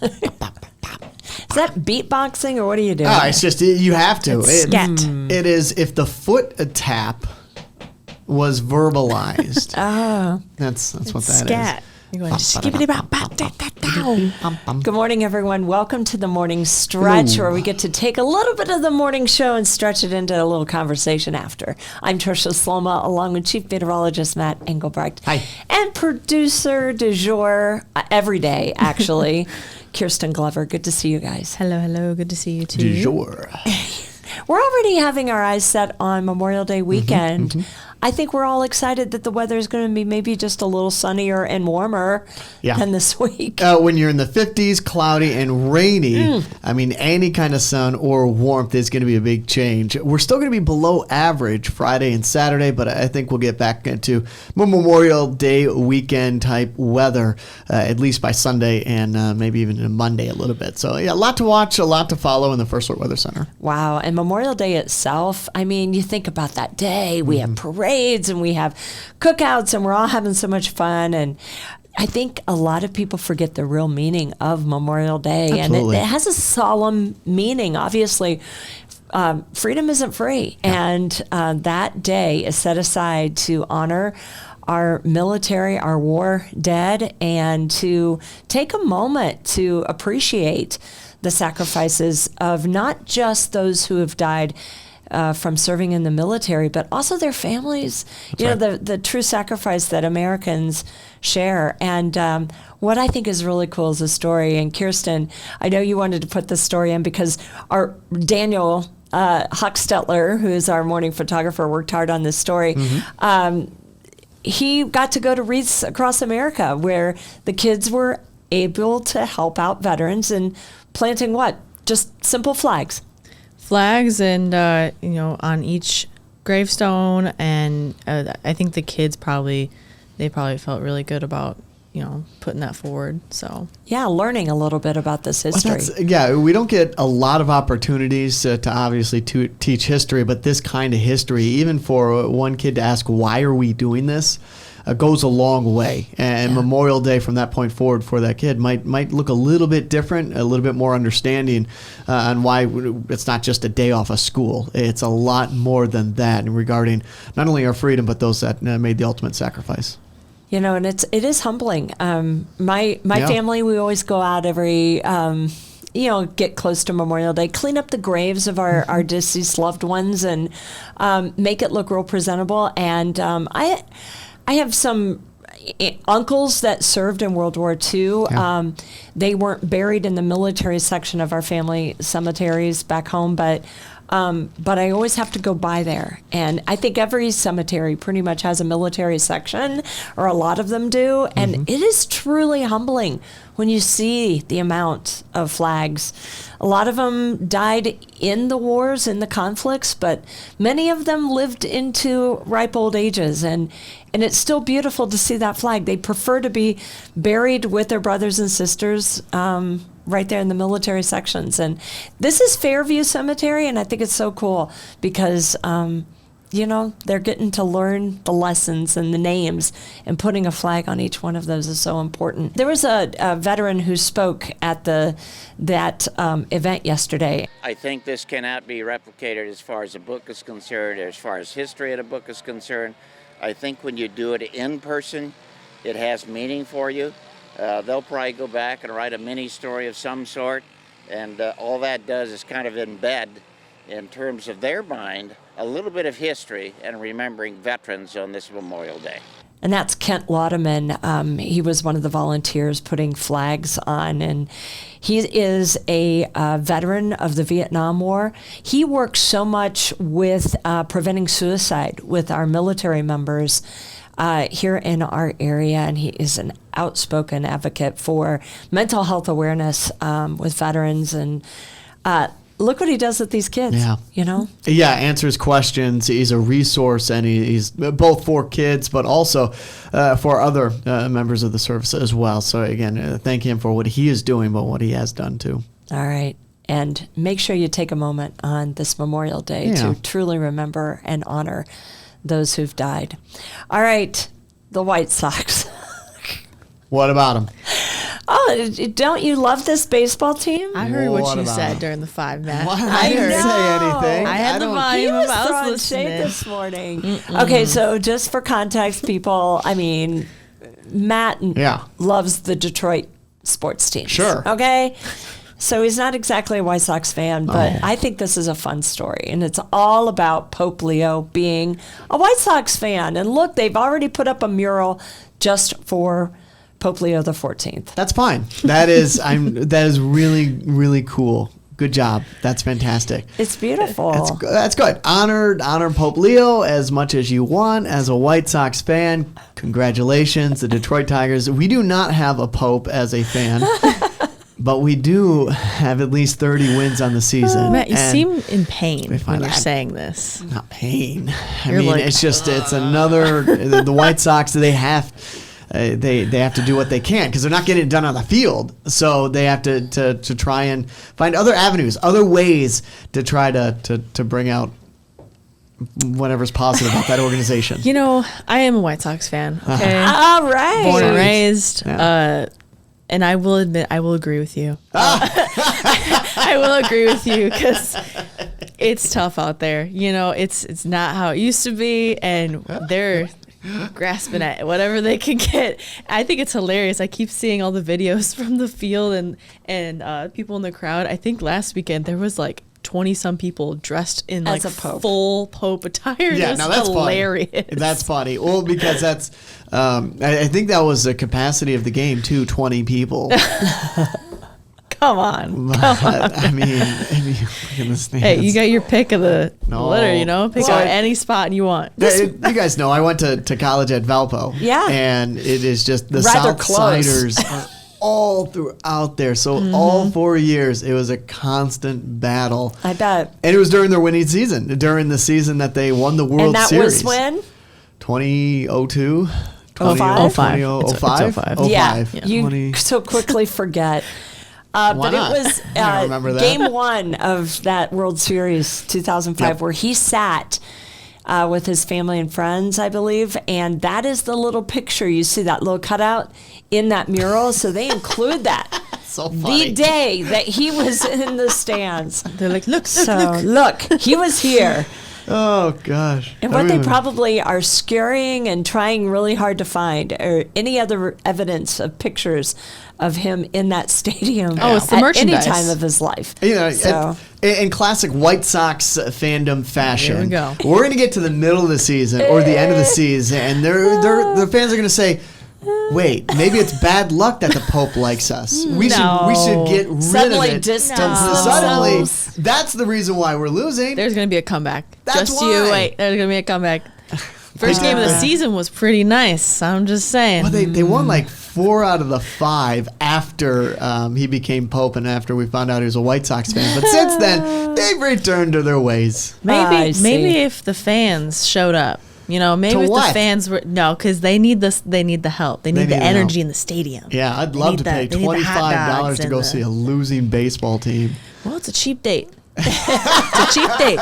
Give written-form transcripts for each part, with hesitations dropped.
Is that beatboxing or what are you doing? It's just, you have to. Scat. It is, if the foot tap was verbalized. That's what that Scat. is. You're going Good morning, everyone. Welcome to the morning stretch, where we get to take a little bit of the morning show and stretch it into a little conversation after. I'm Tricia Sloma, along with Chief Meteorologist Matt Engelbrecht. Hi. And producer du jour, every day, actually, Kyrstyn Glover. Good to see you guys. Hello, hello. Good to see you, too. Du jour. We're already having our eyes set on Memorial Day weekend. I think we're all excited that the weather is going to be maybe just a little sunnier and warmer than this week. When you're in the 50s, cloudy and rainy, I mean, any kind of sun or warmth is going to be a big change. We're still going to be below average Friday and Saturday, but I think we'll get back into Memorial Day weekend type weather, at least by Sunday and maybe even into Monday a little bit. So, yeah, a lot to watch, a lot to follow in the First Alert Weather Center. Wow. And Memorial Day itself, I mean, you think about that day. We have parades and we have cookouts and we're all having so much fun. And I think a lot of people forget the real meaning of Memorial Day. Absolutely. And it has a solemn meaning. Obviously, freedom isn't free. And that day is set aside to honor our military, our war dead, and to take a moment to appreciate the sacrifices of not just those who have died from serving in the military, but also their families. That's right. The true sacrifice that Americans share. And what I think is really cool is the story. And Kyrstyn, I know you wanted to put this story in because our Daniel Huckstetler, who is our morning photographer, worked hard on this story. He got to go to Wreaths Across America, where the kids were able to help out veterans and planting what? Just simple flags. Flags and, on each gravestone. And I think the kids probably felt really good about, putting that forward. So yeah, learning a little bit about this history. We don't get a lot of opportunities to obviously teach history, but this kind of history, even for one kid to ask, why are we doing this, goes a long way. And Memorial Day from that point forward for that kid might look a little bit different, a little bit more understanding on why it's not just a day off of school. It's a lot more than that regarding not only our freedom, but those that made the ultimate sacrifice. And it is humbling. My family, we always go out every, get close to Memorial Day, clean up the graves of our deceased loved ones and make it look real presentable. And I have some uncles that served in World War II. Yeah. They weren't buried in the military section of our family cemeteries back home, but I always have to go by there. And I think every cemetery pretty much has a military section, or a lot of them do. And it is truly humbling when you see the amount of flags. A lot of them died in the wars, in the conflicts, but many of them lived into ripe old ages. And it's still beautiful to see that flag. They prefer to be buried with their brothers and sisters right there in the military sections. And this is Fairview Cemetery, and I think it's so cool because, they're getting to learn the lessons and the names, and putting a flag on each one of those is so important. There was a veteran who spoke at that event yesterday. I think this cannot be replicated as far as a book is concerned, as far as history of the book is concerned. I think when you do it in person, it has meaning for you. They'll probably go back and write a mini story of some sort, and all that does is kind of embed, in terms of their mind, a little bit of history and remembering veterans on this Memorial Day. And that's Kent Laudeman. He was one of the volunteers putting flags on, and he is a veteran of the Vietnam War. He works so much with preventing suicide with our military members here in our area, and he is an outspoken advocate for mental health awareness with veterans. And look what he does with these kids. Yeah, answers questions. He's a resource, and he's both for kids, but also for other members of the service as well. So again, thank him for what he is doing, but what he has done too. All right. And make sure you take a moment on this Memorial Day to truly remember and honor those who've died. All right, the White Sox. What about them? Oh, don't you love this baseball team? I heard what you about said it? during the 5 match. What? I didn't know. say anything. I had the don't- volume He up. was I was throwing listening. shade this morning. Okay, so just for context, people, I mean, Matt Yeah. loves the Detroit sports team. Sure. Okay? So he's not exactly a White Sox fan, but I think this is a fun story. And it's all about Pope Leo being a White Sox fan. And look, they've already put up a mural just for Pope Leo the 14th. That's fine. That is really, really cool. Good job. That's fantastic. It's beautiful. That's good. Honor Pope Leo as much as you want. As a White Sox fan, congratulations, the Detroit Tigers. We do not have a Pope as a fan, but we do have at least 30 wins on the season. Matt, you And seem in pain when find you're that- saying this. not pain. I You're mean, like, it's another. The White Sox, they have to do what they can because they're not getting it done on the field. So they have to try and find other avenues, other ways to try to bring out whatever's positive about that organization. You know, I am a White Sox fan. Okay, All right. born and raised. Yeah. And I will admit, I will agree with you. I will agree with you because it's tough out there. You know, it's not how it used to be, and they're grasping at whatever they can get. I think it's hilarious. I keep seeing all the videos from the field and people in the crowd. I think last weekend there was like 20-some people dressed in like As a pope. full Pope attire. Yeah, It was now that's hilarious. funny. That's funny. Well, because that's, I think that was the capacity of the game too, 20 people. Come on. I mean, look at the stands. Hey, you got your pick of the No. litter, you know? Pick Well, out any spot you want. You guys know I went to college at Valpo. Yeah. And it is just the Rather close. Southsiders are all throughout there. So all 4 years, it was a constant battle. I bet. And it was during their winning season, during the season that they won the World And that Series. was when? 2002? 05? 2005? 05. Yeah. 05. You 20 so quickly forget. Why But not? it was I don't remember that. game 1 of that World Series 2005 Yep. where he sat with his family and friends, I believe. And that is the little picture. You see that little cutout in that mural. So they include that. So funny. The day that he was in the stands. They're like, look, So look, he was here. Oh, gosh. And I what they mean, probably are scurrying and trying really hard to find are any other evidence of pictures of him in that stadium Oh, it's the at merchandise. any time of his life. You know, So- in classic White Sox fandom fashion, Here we go. we're going to get to the middle of the season or the end of the season, and the fans are going to say, "Wait, maybe it's bad luck that the Pope likes us. We should get rid Suddenly of it." distance Suddenly, themselves. that's the reason why we're losing. there's going to be a comeback. That's Just why. you wait. There's going to be a comeback. First game of the season was pretty nice. I'm just saying. Well, they won like 4 out of the 5 after he became Pope and after we found out he was a White Sox fan. But since then, they've returned to their ways. I see. Maybe if the fans showed up, you know, maybe To if what? the fans were because they need this. They need the help. They need the need the energy help. in the stadium. Yeah, I'd They love need to the- pay they need the hot $25 dogs to and go the- see a losing baseball team. Well, it's a cheap date. It's a cheap date.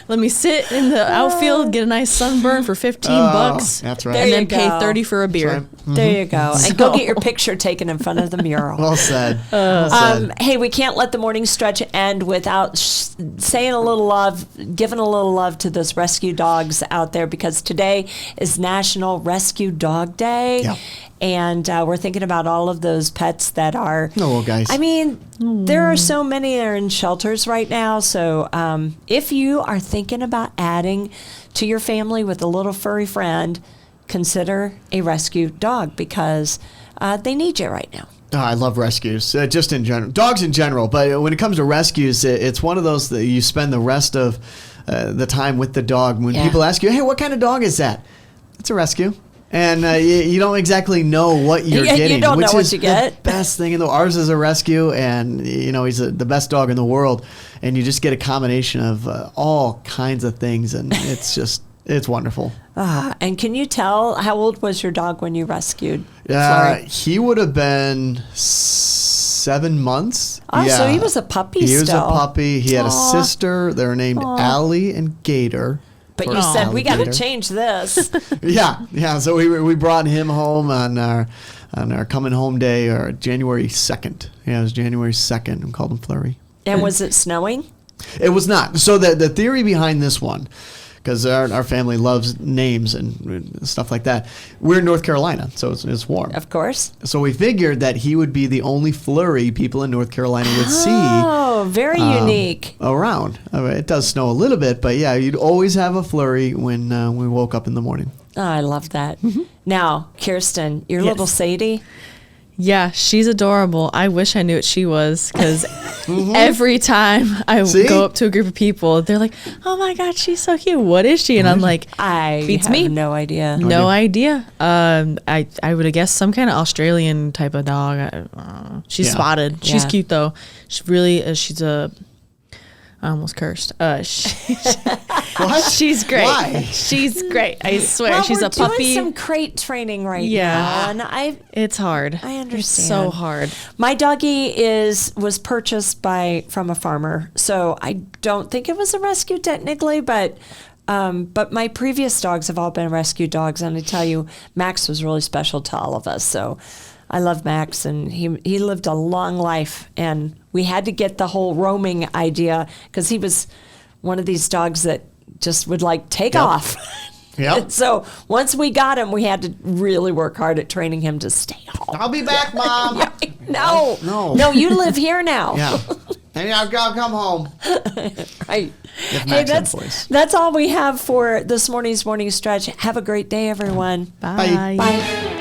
Let me sit in the outfield, get a nice sunburn for $15, That's right. There and you then pay go. $30 for a beer. right. There you go. And go get your picture taken in front of the mural. Well said. Well said. Hey, we can't let the morning stretch end without saying a little love, giving a little love to those rescue dogs out there because today is National Rescue Dog Day. Yeah. And we're thinking about all of those pets that are. No, well, guys. I mean, there are so many that are in shelters right now. So if you are thinking about adding to your family with a little furry friend, consider a rescue dog because they need you right now. Oh, I love rescues, just in general. Dogs in general, but when it comes to rescues, it's one of those that you spend the rest of the time with the dog. When Yeah. people ask you, hey, what kind of dog is that? It's a rescue. And you don't exactly know what you're Yeah, you getting, don't which know what is you get. the best thing in the world. Ours is a rescue, and you know he's the best dog in the world. And you just get a combination of all kinds of things, and it's wonderful. And can you tell how old was your dog when you rescued Flurry? He would have been 7 months. Oh, so he was a puppy He was a still. puppy. He had a Aw. sister. They were named Allie and Gator. But for you said we got to alligator. change this. Yeah. So we brought him home on on our coming home day, or January 2nd. Yeah, it was January 2nd. We called him Flurry. And was it snowing? It was not. So the theory behind this one, because our family loves names and stuff like that. We're in North Carolina, so it's warm. Of course. So we figured that he would be the only Flurry people in North Carolina would see. Oh, very unique. Around. I mean, it does snow a little bit, but yeah, you'd always have a Flurry when we woke up in the morning. Oh, I love that. Now, Kyrstyn, your Yes. little Sadie. Yeah, she's adorable. I wish I knew what she was, because every time I See? go up to a group of people, they're like, "Oh my God, she's so cute. What is she?" And I'm like, I Beats have me. no idea. "No idea." I would have guessed some kind of Australian type of dog. She's Yeah. spotted. She's Yeah. cute though. She really she's a. I almost cursed. What? She's great. Why? She's great. I swear. Well, she's we're a puppy. doing some crate training right Yeah. now, and It's hard. I understand. It's so hard. My doggie was purchased from a farmer, so I don't think it was a rescue technically, but my previous dogs have all been rescue dogs, and I tell you, Max was really special to all of us. So I love Max, and he lived a long life, and we had to get the whole roaming idea because he was one of these dogs that just would like take off. Yep. So once we got him, we had to really work hard at training him to stay home. I'll be back, Mom. No, you live here now. Yeah. Maybe I'll come home. Right. If Hey, Max had a voice. that's all we have for this morning's morning stretch. Have a great day, everyone. Bye. Bye.